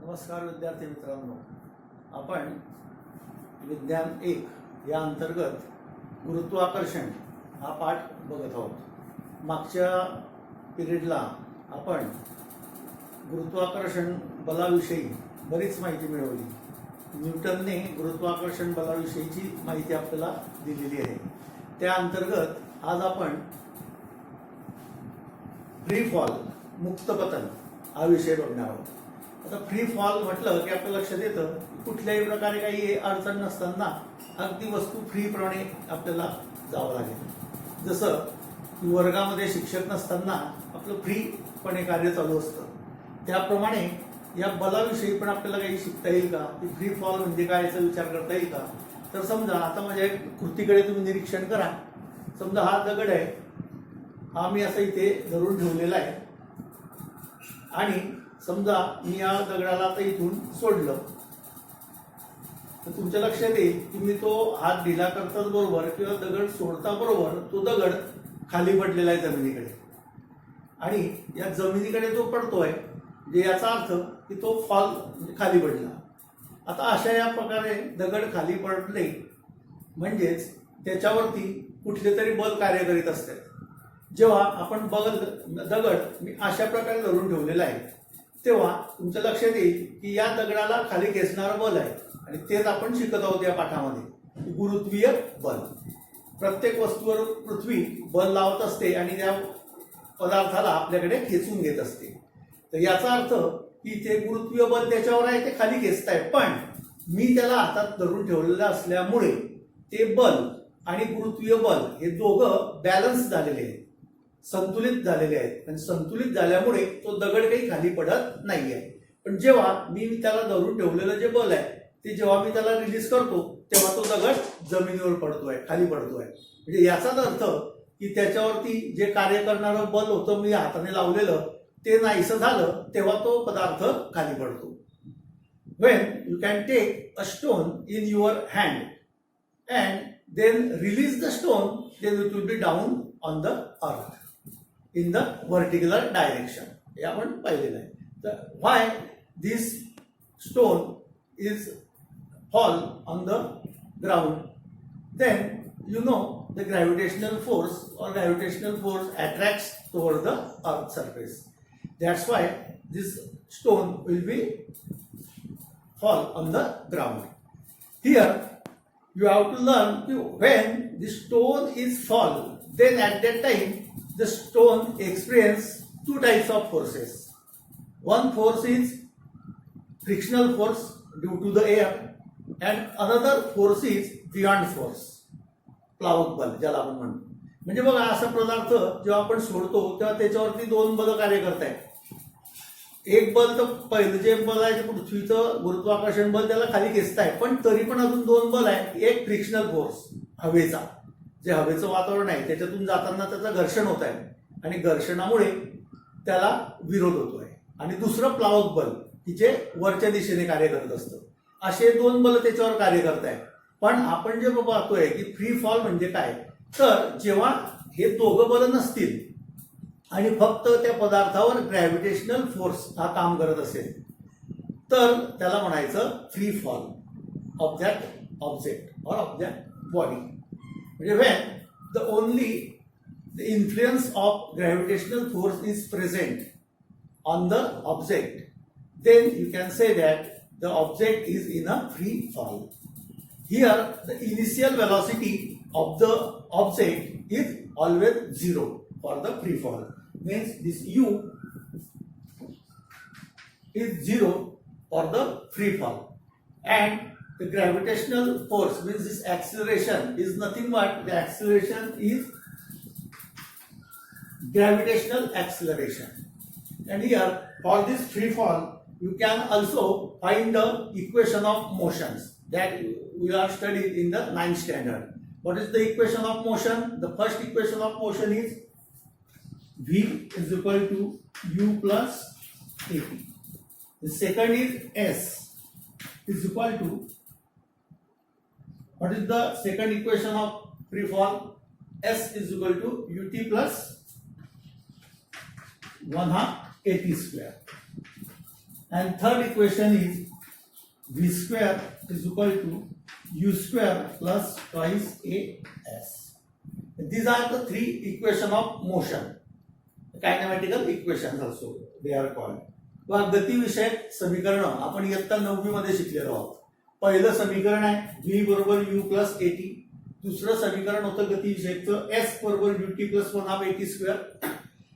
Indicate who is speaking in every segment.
Speaker 1: नमस्कार विद्यार्थी मित्रांनो, आपण विज्ञान 1 या अंतर्गत गुरुत्वाकर्षण हा पाठ बघत आहोत। मागच्या पिरियडला आपण गुरुत्वाकर्षण बलाविषयी बरीच माहिती मिळवली। न्यूटनने गुरुत्वाकर्षण बलाविषयीची माहिती आपल्याला दिलेली आहे। त्या अंतर्गत आज आपण फ्री फॉल मुक्त पतन हा विषय बघणार आहोत। आता फ्री फॉल म्हटलं की आपल्या लक्षात येतं कुठल्याही प्रकारे काही अडचण नसताना अगदी वस्तू फ्रीप्रमाणे आपल्याला जावं लागेल। जसं वर्गामध्ये शिक्षक नसताना आपलं फ्रीपणे कार्य चालू असतं, त्याप्रमाणे या बलाविषयी पण आपल्याला काही शिकता येईल का, की फ्री फॉल म्हणजे काय याचा विचार करता येईल का। तर समजा आता माझ्या कृतीकडे तुम्ही निरीक्षण करा। समजा हा दगड आहे, हा मी असा इथे धरून ठेवलेला आहे आणि समजा मी या दगडाला आता इथून सोडलं तर तुमच्या लक्षात येईल की मी तो हात ढिला करताच बरोबर किंवा दगड सोडता बरोबर तो दगड खाली पडलेला आहे जमिनीकडे, आणि या जमिनीकडे जो पडतोय म्हणजे याचा अर्थ की तो फॉल खाली पडला। आता अशा या प्रकारे दगड खाली पडले म्हणजेच त्याच्यावरती कुठले तरी बल कार्य करीत असते। जेव्हा आपण दगड मी अशा प्रकारे धरून ठेवलेला आहे तेव्हा तुमच्या लक्षात येईल की या दगडाला खाली खेचणारं बल आहे, आणि तेच आपण शिकत आहोत या पाठामध्ये, गुरुत्वीय बल। प्रत्येक वस्तूवर पृथ्वी बल लावत असते आणि त्या पदार्थाला आपल्याकडे खेचून घेत असते। तर याचा अर्थ की ते गुरुत्वीय बल त्याच्यावर आहे, ते खाली खेचत आहे, पण मी त्याला हातात धरून ठेवलेलं असल्यामुळे ते बल आणि गुरुत्वीय बल हे दोघं बॅलन्स झालेले आहेत, संतुलित झालेले आहेत, आणि संतुलित झाल्यामुळे तो दगड काही खाली पडत नाही आहे। पण जेव्हा मी त्याला धरून ठेवलेलं जे बल आहे ते जेव्हा मी त्याला रिलीज करतो तेव्हा तो दगड जमिनीवर पडतोय, खाली पडतोय। म्हणजे याचाच अर्थ की त्याच्यावरती जे कार्य करणारं बल होतं मी हाताने लावलेलं ते नाहीसं झालं तेव्हा तो पदार्थ खाली पडतो। When you can take a stone in your hand and then release the stone, then it will be down on the earth in the vertical direction. हे आपण पाहिलेलं आहे। तर why this stone is fall on the ground, then you know the gravitational force attracts toward the earth surface. That's why this stone will be fall on the ground. Here you have to learn when the stone is fall, then at that time the stone experience two types of forces. One force is frictional force due to the air, and another force is beyond force, प्लावक बल ज्याला आपण म्हणतो। म्हणजे बघा असा पदार्थ जेव्हा आपण सोडतो तेव्हा त्याच्यावरती दोन बल कार्य करतायत। एक बल तर पहिलं जे बल आहे ते पृथ्वीचं गुरुत्वाकर्षण बल त्याला खाली खेचत आहे, पण तरी पण अजून दोन बल आहेत। एक फ्रिक्शनल फोर्स हवेचा, जे हवेचं वातावरण आहे त्याच्यातून जाताना त्याचं घर्षण होत आहे आणि घर्षणामुळे त्याला विरोध होतोय, आणि दुसरं प्लावक बल की जे वरच्या दिशेने कार्य करत असतं। असे दोन बल त्याच्यावर कार्य करत आहेत। पण आपण जे पाहतोय की फ्री फॉल म्हणजे काय, तर जेव्हा हे दोघं बल नसतील आणि फक्त त्या पदार्थावर ग्रॅव्हिटेशनल फोर्स हा काम करत असेल तर त्याला म्हणायचं free fall of that object और ऑफ दॅट बॉडी। म्हणजे when the influence of gravitational force is present on the object, then you can say that the object is in a free fall. Here the initial velocity of the object is always 0 for the free fall, means this u is 0 for the free fall, and the gravitational force means this acceleration is nothing but the acceleration is gravitational acceleration. And here for this free fall you can also find the equation of motions that we are studied in the 9th standard. What is the equation of motion? The first equation of motion is v is equal to u plus at. The second is s is equal to, what is the second equation of free fall? S is equal to ut plus 1/2 at square. And third equation is v square is equal to u square plus twice as. These are the three equation of motion. Kinematical equations also they are called. व गतिविषयक समीकरण आपण इयत्ता 9वी मध्ये शिकलेलो आहोत. पहिलं समीकरण आहे v बरोबर u प्लस at. दुसरं समीकरण होतं गतिविषयकचं s बरोबर ut प्लस 1/2 at स्क्वेअर.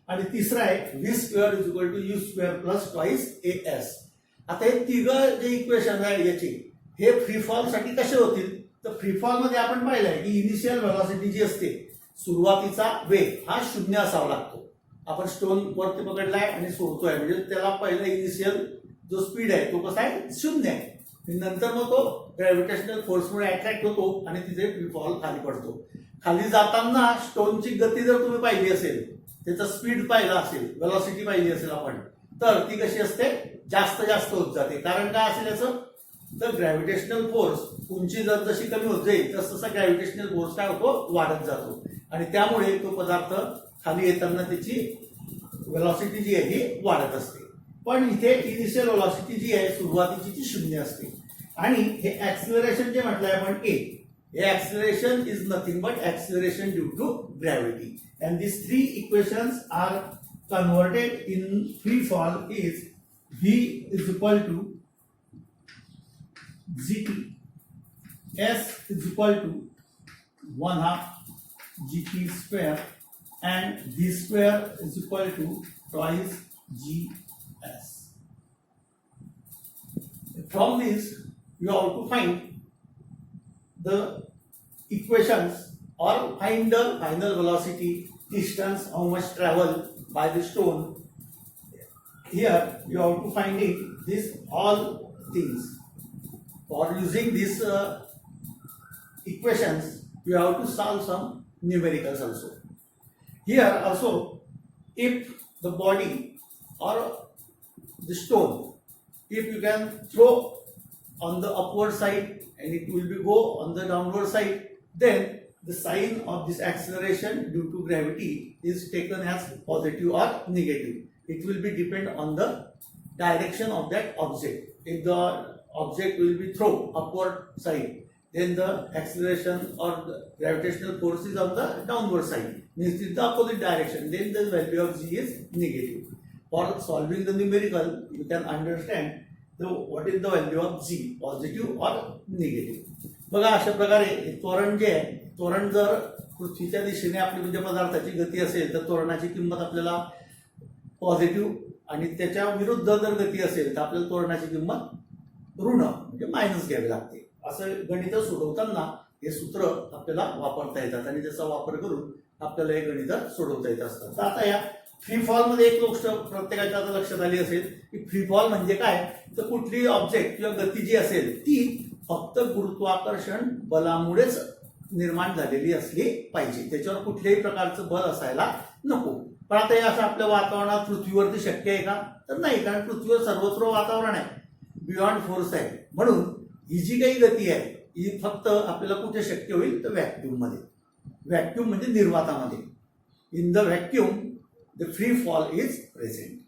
Speaker 1: आणि तिसरं आहे v square is equal to u square plus twice as. आता हे तिघं जे इक्वेशन आहे याचे हे फ्री फॉल साठी कसे होतील तर फ्री फॉल मध्ये आपण पाहिलंय की इनिशियल व्हेलॉसिटी जी असते सुरुवातीचा वेग हा 0 असावा लागतो. आपण स्टोन वरती पकडलाय आणि सोडतोय म्हणजे त्याला पहिला इनिशियल जो स्पीड आहे तो कसा आहे 0 आहे. नंतर मग तो ग्रॅव्हिटेशनल फोर्समुळे अट्रॅक्ट होतो आणि तिथे फ्री फॉल खाली पडतो. खाली जाताना स्टोनची गती जर तुम्ही पाहिली असेल त्याचा स्पीड पाहिला असेल व्हेलॉसिटी पाहिली असेल आपण तर ती कशी असते जास्त जास्त होत जाते. कारण काय असेल याचं तर ग्रॅव्हिटेशनल फोर्स उंची जर जशी कमी होत जाईल तसा ग्रॅव्हिटेशनल फोर्स काय होतो वाढत जातो आणि त्यामुळे तो पदार्थ खाली येताना त्याची व्हेलॉसिटी जी आहे ही वाढत असते. पण इथे इनिशियल व्हेलॉसिटी जी आहे सुरुवातीची ती 0 असते. आणि हे ऍक्सिलरेशन जे म्हटलंय आपण ए हे acceleration is nothing but acceleration due to gravity. And this three equations are converted in free fall is v is equal to gt, s is equal to 1/2 gt square and v square is equal to twice gs. From this you have to find the equations or find the final velocity, distance, how much travel by the stone. Here you have to find it this all things. For using these equations you have to solve some numericals also. Here also if the body or the stone if you can throw on the upward side and it will be go on the downward side then the sign of this acceleration due to gravity is taken as positive or negative. It will be depend on the direction of that object. If the object will be thrown upward side, then the acceleration or the gravitational force is on the downward side. Means in the opposite direction, then the value of g is negative. For solving the numerical, you can understand what is the value of g, positive or negative. बघा अशा प्रकारे त्वरण जे आहे त्वरण जर पृथ्वीच्या दिशेने आपली म्हणजे पदार्थाची गती असेल तर त्वरणाची किंमत आपल्याला पॉझिटिव्ह आणि त्याच्या विरुद्ध जर गती असेल तर आपल्याला त्वरणाची किंमत ऋण म्हणजे मायनस घ्यावी लागते. असं गणित सोडवताना हे सूत्र आपल्याला वापरता येतात आणि त्याचा वापर करून आपल्याला हे गणित सोडवता येत असतात. तर आता या फ्री फॉल मध्ये एक गोष्ट प्रत्येकाच्या आता लक्षात आली असेल की फ्री फॉल म्हणजे काय तर कुठली ऑब्जेक्ट किंवा गती जी असेल ती फक्त गुरुत्वाकर्षण बलामुळेच निर्माण झालेली असली पाहिजे. त्याच्यावर कुठल्याही प्रकारचं बल असायला नको. पण आता हे असं आपल्या वातावरणात पृथ्वीवरती शक्य आहे का तर नाही. कारण पृथ्वीवर सर्वत्र वातावरण आहे बियॉन्ड फोर्स आहे. म्हणून ही जी काही गती आहे ही फक्त आपल्याला कुठे शक्य होईल तर व्हॅक्यूम मध्ये. व्हॅक्यूम म्हणजे निर्वातामध्ये. In the vacuum the free fall is present.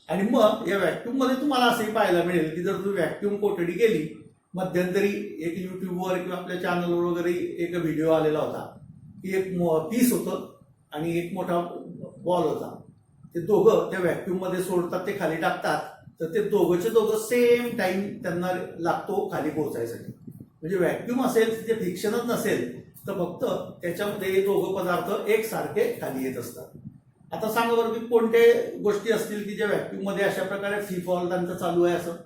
Speaker 1: आणि मग या व्हॅक्यूम मध्ये तुम्हाला असंही पाहायला मिळेल की जर तुम्ही व्हॅक्यूम कोठडी केली मध्यंतरी एक युट्यूबवर किंवा आपल्या चॅनलवर वगैरे एक व्हिडिओ आलेला होता की एक पीस होतं आणि एक मोठा बॉल होता. ते दोघं त्या व्हॅक्यूम मध्ये सोडतात ते खाली टाकतात तर ते दोघं सेम टाइम त्यांना लागतो खाली पोहोचायसाठी. म्हणजे व्हॅक्यूम असेल तिथे फ्रिक्शनच नसेल तर फक्त त्याच्यामध्ये हे दोघं पदार्थ एकसारखे खाली येत असतात. आता सांगा बरं की कोणत्या गोष्टी असतील की ज्या व्हॅक्यूम मध्ये अशा प्रकारे फ्री फॉल त्यांचा चालू आहे असं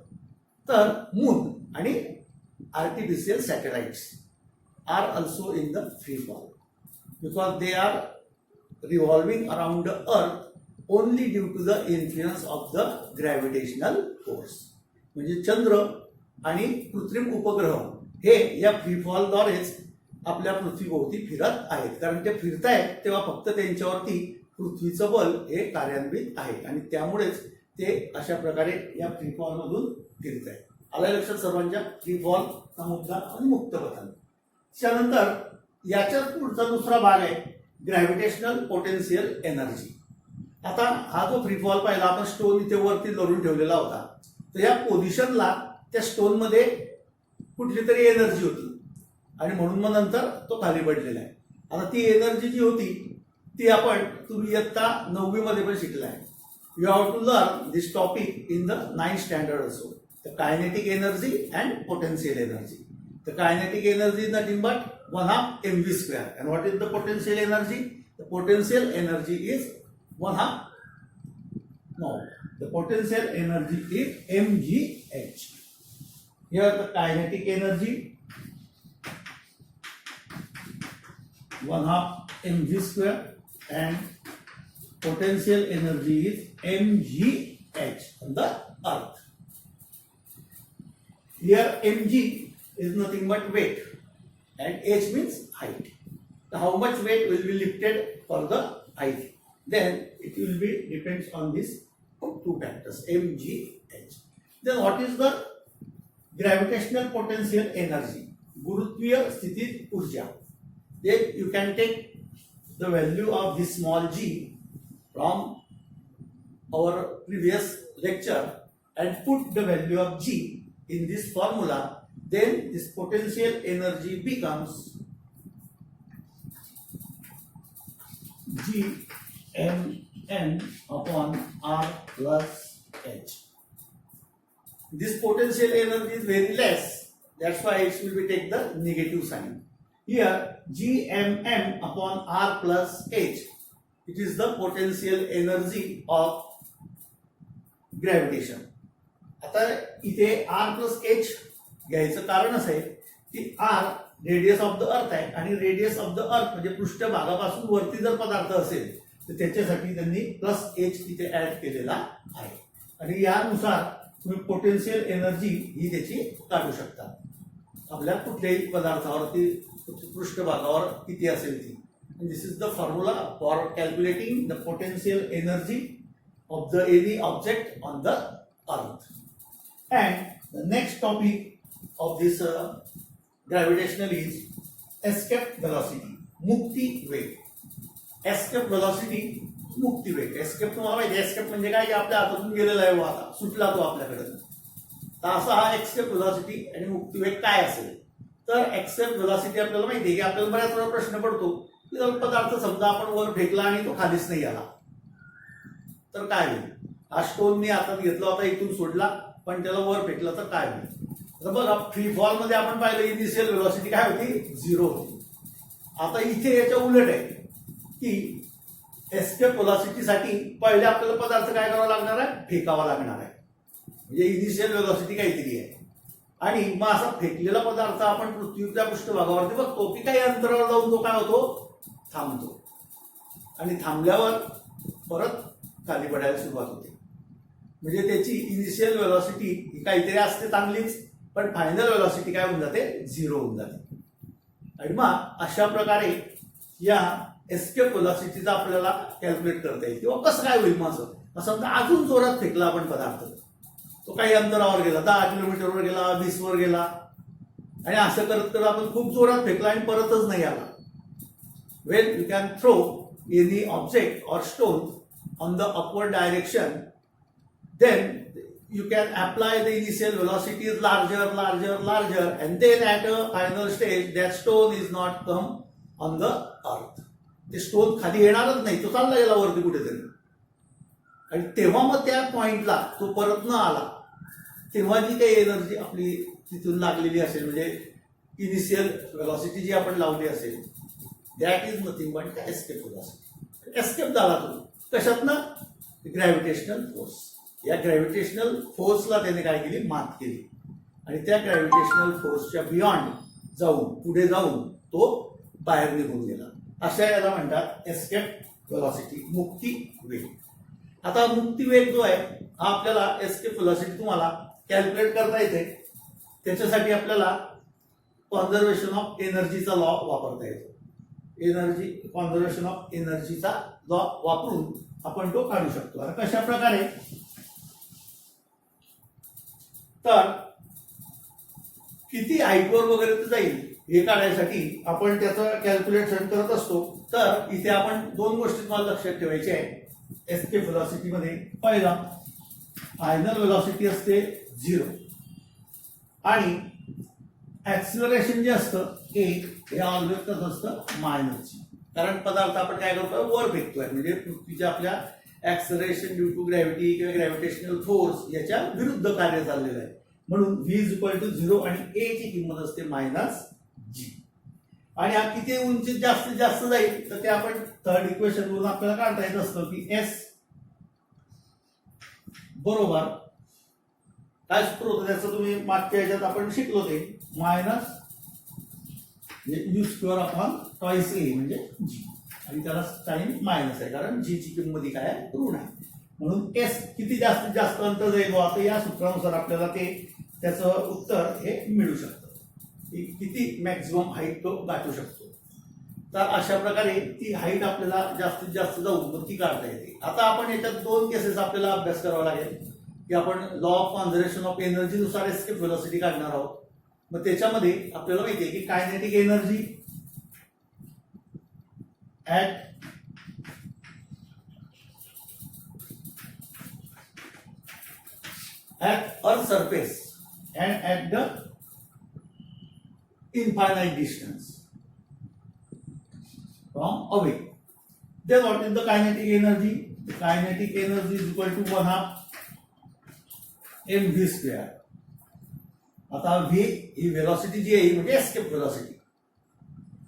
Speaker 1: तर मून आणि artificial satellites are also in the free fall because they are revolving around the earth only due to the influence of the gravitational force. म्हणजे चंद्र आणि कृत्रिम उपग्रह हे या फ्री फॉलद्वारेच आपल्या पृथ्वीभोवती फिरत आहेत. कारण ते फिरतायत तेव्हा फक्त त्यांच्यावरती पृथ्वीचं बल हे कार्यान्वित आहे आणि त्यामुळेच ते अशा प्रकारे या फ्री फॉल मधून फिरत आहेत. आलं लक्षात सर्वांच्या फ्री फॉलचा मुद्दा आणि मुक्त पतन. त्यानंतर याच्यात पुढचा दुसरा भाग आहे ग्रॅव्हिटेशनल पोटेन्शियल एनर्जी. आता हा जो फ्री फॉल पाहिला आपण स्टोन इथे वरती धरून ठेवलेला होता तर या पोझिशनला त्या स्टोनमध्ये कुठली तरी एनर्जी होती आणि म्हणून मग नंतर तो खाली पडलेला आहे. आता ती एनर्जी जी होती ती आपण तुम्ही इयत्ता 9वी मध्ये पण शिकला आहे. You have to learn this topic in the 9th standard also. The kinetic energy and potential energy. The kinetic energy is nothing but 1/2 mv². And what is the potential energy? The potential energy is 1/2. No, the potential energy is mgh. Here the kinetic energy 1/2 mv² and potential energy is mgh on the earth. Here mg is nothing but weight and h means height. So how much weight will be lifted for the height? Then it will be depends on these two factors mgh. Then what is the gravitational potential energy? गुरुत्वीय स्थितीज ऊर्जा. Then you can take the value of this small g from our previous lecture and put the value of g in this formula. Then this potential energy becomes Gmn upon r plus h. This potential energy is very less. That's why it will be take the negative sign. Here Gmm upon r plus h. It is the potential energy of gravitation. आता इथे r plus h घ्यायचं कारण असं आहे की r radius of the earth आहे आणि radius of the earth म्हणजे पृष्ठभागापासून वरती जर पदार्थ असेल तर त्याच्यासाठी त्यांनी प्लस एच इथे ऍड केलेला आहे. आणि यानुसार तुम्ही पोटेन्शियल एनर्जी ही त्याची काढू शकता. आपल्या कुठल्याही पदार्थावरती पृष्ठभागावर किती असेल ती. This is the formula for calculating the potential energy of the any object on the earth. And the next topic of this gravitational is escape velocity, मुक्ती वेग. escape velocity मुक्ती वेग. escape तुम्हाला माहिती आहे escape म्हणजे काय की आपल्या हातातून गेलेला आहे आता सुटला तो आपल्याकडे. तर असा हा escape velocity आणि मुक्ती वेग काय असेल. तर escape velocity आपल्याला माहिती आहे की आपल्याला बऱ्याच वेळा प्रश्न पडतो की जर पदार्थ समजा आपण वर फेकला आणि तो खालीच नाही आला तर काय होईल. हा स्टोन मी हातात घेतला होता इथून सोडला पण त्याला वर फेकला तर काय होईल. तर बघा फ्री फॉल मध्ये आपण पाहिलं इनिशियल वेलॉसिटी काय होती 0 होती. आता इथे याच्या उलट आहे की एस्केप वेलॉसिटीसाठी पहिले आपल्याला पदार्थ काय करावा लागणार आहे फेकावा लागणार आहे. म्हणजे इनिशियल वेलॉसिटी काहीतरी आहे आणि मग असा फेकलेला पदार्थ आपण पृथ्वीच्या पृष्ठभागावरती बघतो की काही अंतरावर जाऊन तो काय होतो थांबतो आणि थांबल्यावर परत खाली पडायला सुरुवात होते. म्हणजे त्याची इनिशियल वेलॉसिटी ही काहीतरी असते चांगलीच पण फायनल वेलॉसिटी काय होऊन जाते 0 होऊन जाते. आणि मग अशा प्रकारे या एस्केप वेलॉसिटीचा आपल्याला कॅल्क्युलेट करता येईल. किंवा कसं काय होईल माझं समजा अजून जोरात फेकला आपण पदार्थ तो काही अंतरावर गेला 10 किलोमीटरवर गेला 20 वर गेला आणि असं करत करत आपण खूप जोरात फेकला आणि परतच नाही आला. Well you can throw any object or stone on the upward direction then you can apply the initial velocity is larger and then at a final stage that stone is not come on the earth. ते stone खाली येणारच नाही तो चालला गेला वरती कुठेतरी आणि तेव्हा मग त्या पॉइंटला तो परत न आला तेव्हा जी काही एनर्जी आपली तिथून लागलेली असेल म्हणजे इनिशियल वेलॉसिटी जी आपण लावली असेल that is nothing but escape velocity. Escape झाला तो कशातनं ग्रॅव्हिटेशनल फोर्स. या ग्रॅव्हिटेशनल फोर्सला त्याने काय केली मात केली आणि त्या ग्रॅव्हिटेशनल फोर्सच्या बियॉन्ड जाऊन पुढे जाऊन तो बाहेर निघून गेला. अशा याला म्हणतात एस्केप वेलॉसिटी मुक्ती वेग. आता मुक्ती वेग जो आहे हा आपल्याला एस्केप वेलॉसिटी तुम्हाला कॅल्क्युलेट करता येते. त्याच्यासाठी आपल्याला कॉन्झर्वेशन ऑफ एनर्जीचा लॉ वापरता येतो. एनर्जी कॉन्झर्वेशन ऑफ एनर्जीचा लॉ वापरून आपण तो काढू शकतो. आता कशा प्रकारे तर किती हाईटवर वगैरे ते जाईल हे काढण्यासाठी आपण त्याचं कॅल्क्युलेशन करत असतो. तर इथे आपण दोन गोष्टी तुम्हाला लक्षात ठेवायच्या आहे एस्केप वेलॉसिटी मध्ये. पहिला फायनल वेलॉसिटी असते 0 आणि ऍक्सिलरेशन जे असतं हे ऑलवेज कसं असतं -g. कारण पदार्थ आपण काय करतोय वर फेकतोय म्हणजे पृथ्वीच्या आपल्या ऍक्सिलरेशन ड्यू टू ग्रॅव्हिटी किंवा ग्रॅव्हिटेशनल फोर्स याच्या विरुद्ध कार्य चाललेलं आहे. म्हणून v इज इक्वल टू 0 आणि a ची किंमत असते -g. आणि हा किती उंची जास्तीत जास्त जाईल तर ते आपण थर्ड इक्वेशन वरून आपल्याला काढता येत असतं की s बरोबर काय सूत्र होतं त्याचं तुम्ही मागच्या ह्याच्यात आपण शिकलो ते minus u² upon twice a म्हणजे g आणि त्याला साइन मायनस आहे कारण g ची किंमत काय आहे ऋण आहे. म्हणून s किती जास्तीत जास्त अंतर जाईल आता या सूत्रानुसार आपल्याला ते त्याचं उत्तर हे मिळू शकतं की किती मॅक्झिमम हाईट तो गाठू शकतो. तर अशा प्रकारे ती हाईट आपल्याला जास्तीत जास्त जाऊन ती काढता येते. आता आपण याच्यात दोन केसेस आपल्याला अभ्यास करावा लागेल की आपण law of conservation of energy नुसार एस्केप वेलोसिटी काढणार आहोत. मग त्याच्यामध्ये आपल्याला माहिती आहे की kinetic energy at earth surface and at the infinite distance from away. Then what is the kinetic energy? The kinetic energy is equal to 1/2 mv². आता v ही वेलॉसिटी जी आहे म्हणजे एस्केप वेलॉसिटी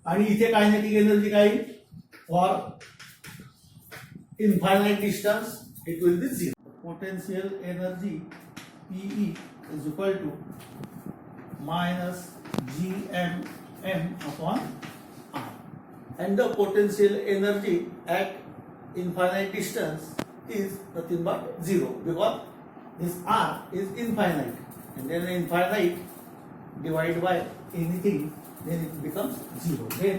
Speaker 1: आणि इथे कायनेटिक एनर्जी काय for infinite distance it will be 0. Potential energy Pe is equal to minus gmm upon r, and the potential energy at infinite distance is nothing but 0 because this r is infinite and then infinite divided by anything then it becomes 0. Then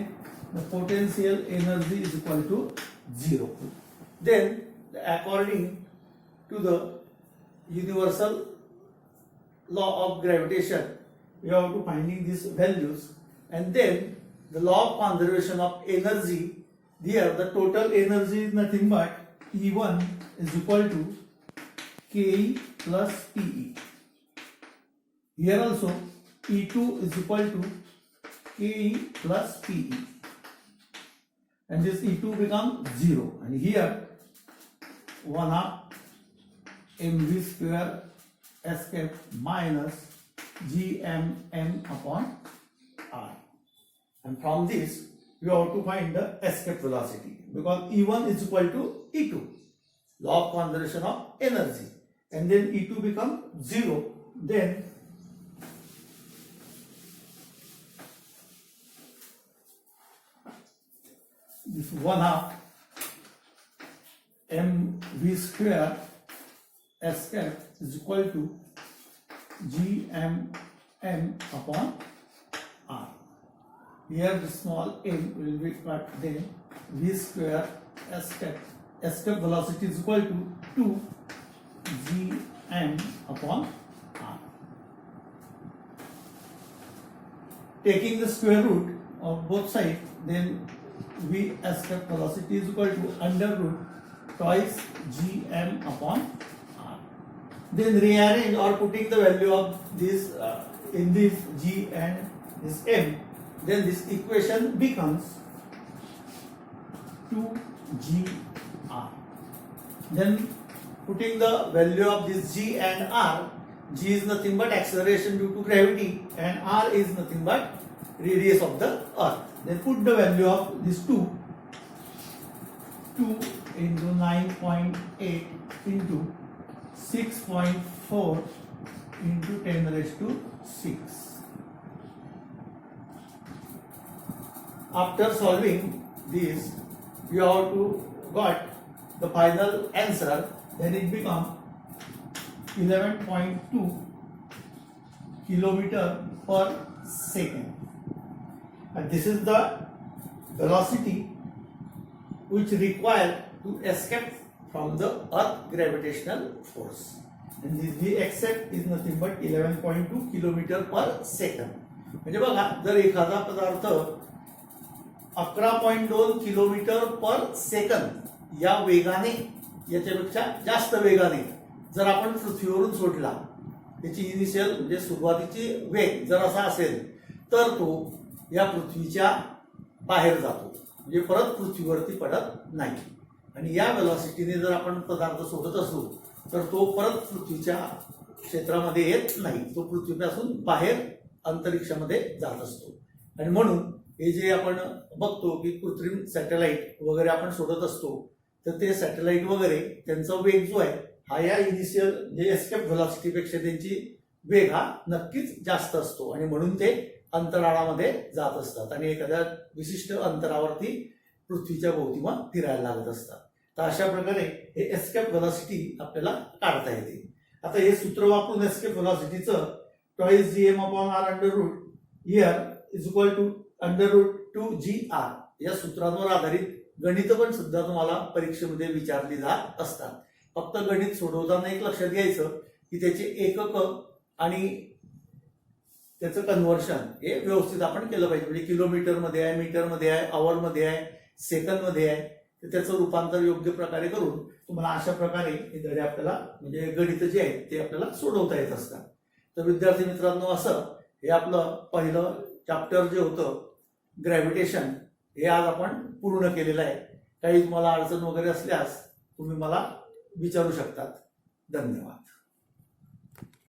Speaker 1: the potential energy is equal to 0. Then according to the universal law of gravitation we have to finding these values, and then the law of conservation of energy, here the total energy is nothing but E1 is equal to KE plus PE. Here also E2 is equal to KE plus PE and this E2 becomes 0 and here 1/2 mv² escape minus gmm upon r, and from this we have to find the escape velocity because E1 is equal to E2, law of conservation of energy, and then E2 becomes 0. Then this 1/2 mv² escape is equal to gmm upon r. Here the small m will be cut, then v² escape velocity is equal to 2 gm upon r. Taking the square root of both sides, then v escape velocity is equal to under root twice gm upon r. Then rearrange or putting the value of this in this g and this m, then this equation becomes 2gr. Then putting the value of this g and r, g is nothing but acceleration due to gravity and r is nothing but radius of the earth. Then put the value of this 2 into 9.8 into 6.4 into 10 raised to 6. After solving this, you have to got the final answer. Then it becomes 11.2 kilometer per second. And this is the velocity which required to escape from the earth gravitational force, and this v accept is nothing but 11.2 kilometer per second. म्हणजे बघा जर एखादा पदार्थ 11.2 kilometre per second या वेगाने याच्यापेक्षा जास्त वेगाने जर आपण पृथ्वीवरून सोडला, त्याची इनिशियल म्हणजे सुरुवातीची वेग जर असा असेल तर तो या पृथ्वीच्या बाहेर जातो, म्हणजे परत पृथ्वीवरती पडत नाही. आणि या वेलॉसिटीने जर आपण पदार्थ सोडत असू तर तो परत पृथ्वीच्या क्षेत्रामध्ये येत नाही, तो पृथ्वीपासून बाहेर अंतरिक्षामध्ये जात असतो. आणि म्हणून हे जे आपण बघतो की कृत्रिम सॅटेलाइट वगैरे आपण सोडत असतो, तर ते सॅटेलाइट वगैरे त्यांचा वेग जो आहे हा या इनिशियल म्हणजे एस्केप व्हेलॉसिटीपेक्षा त्यांची वेग हा नक्कीच जास्त असतो, आणि म्हणून ते अंतराळामध्ये जात असतात आणि एखाद्या विशिष्ट अंतरावरती पृथ्वीच्या भोवती मग फिरायला लागत असतात. तर अशा प्रकारे हे एस्केप व्हेलॉसिटी आपल्याला काढता येते. आता हे सूत्र वापरून एस्केप व्हेलॉसिटीचं टॉईस gm/√ER =√2gr या सूत्रांवर आधारित गणित पण सुद्धा तुम्हाला परीक्षेमध्ये विचारली जात असतात. फक्त गणित सोडवताना एक लक्षात घ्यायचं की त्याचे एकक आणि त्याचं कन्व्हर्शन हे व्यवस्थित आपण केलं पाहिजे. म्हणजे किलोमीटरमध्ये आहे, मीटरमध्ये आहे, आवरमध्ये आहे, सेकंदमध्ये आहे, तर त्याचं रूपांतर योग्य प्रकारे करून तुम्हाला अशा प्रकारे हे धडे आपल्याला म्हणजे गणित जे आहेत ते आपल्याला सोडवता येत असतात. तर विद्यार्थी मित्रांनो, असं हे आपलं पहिलं चॅप्टर जे होतं ग्रॅव्हिटेशन हे आज आपण पूर्ण केलेलं आहे. काही तुम्हाला अडचण वगैरे असल्यास तुम्ही मला विचारू शकतात. धन्यवाद.